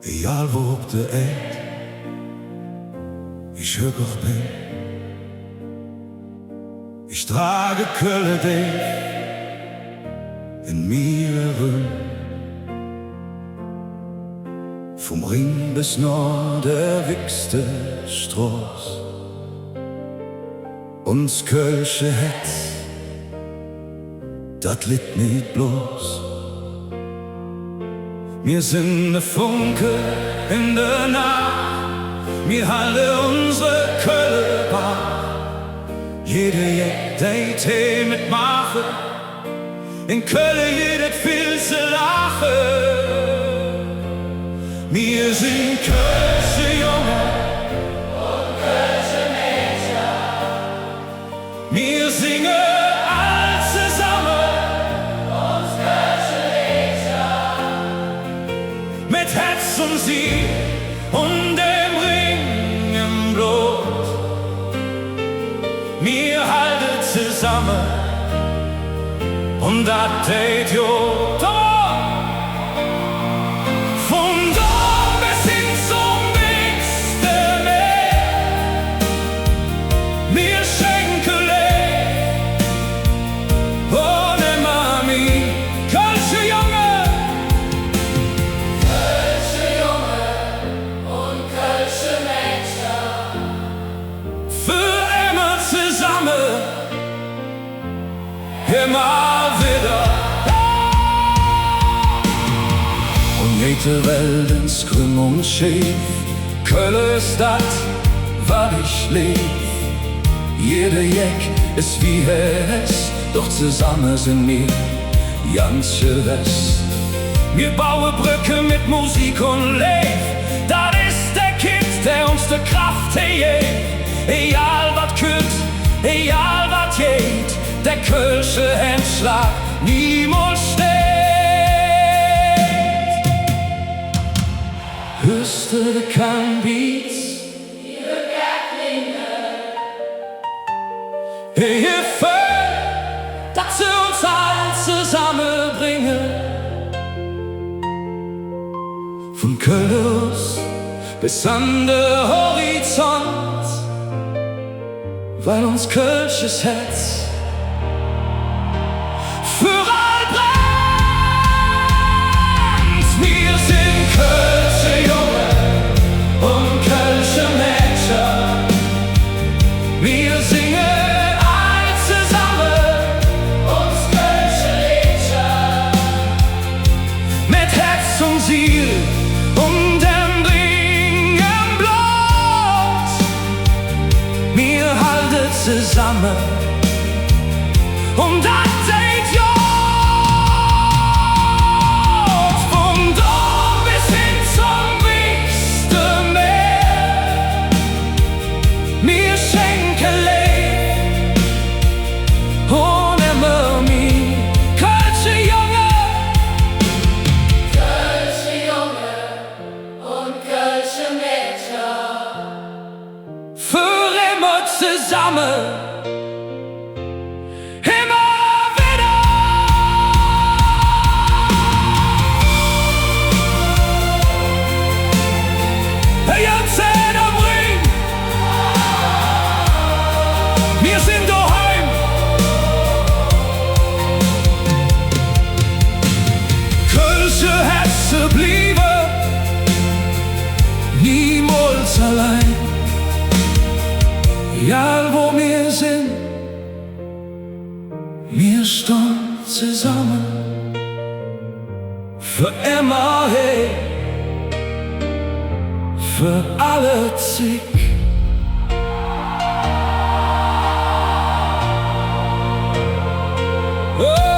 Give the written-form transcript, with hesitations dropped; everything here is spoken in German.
Egal wo op de eend ich gelukkig ben, ich trage Kölle dich in mir rum. Vom Ring bis nach der wichste Straß. Uns Kölsche Hetz, dat lit nicht bloß. Wir sind ne Funke in der Nacht, wir halten unsere Kölle wach. Jede Jeck, Tee mitmachen, in Köln jedes viel zu lachen. Wir sind Kölsche Junge und Kölsche Mädchen. Wir singen all zusammen uns Kölsche Lieder. Mit Herz und Sieg und dem Ring im Blut. Wir halten zusammen und das tät jo. Immer wieder. Und jede Welt ins Grün und schief, Köln ist das, was ich lieb. Jede Jeck ist wie es, doch zusammen sind wir ganze Rest. Wir bauen Brücken mit Musik und Leben, das ist der Kind, der uns die Kraft gibt. Egal was kommt, egal was geht, der Kölsche Handschlag niemals steht. Hörst du die Beats? Ihre Gärtlinge. Hilfe, dass sie uns alle zusammenbringen. Von Köln aus bis an den Horizont, weil uns Kölsches Herz für all brennt. Wir sind Kölsche Junge und Kölsche Mädchen. Wir singen all zusammen uns Kölsche Lieder. Mit Herz und Ziel und dem Ring im Blut. Wir halten zusammen und das zusammen, immer wieder. Hey, jetzt am Ring, wir sind daheim. Kölsche Herzen blieben niemals allein. Egal wo wir sind, wir stehen zusammen für immer, hey, für alle Zeit. Oh!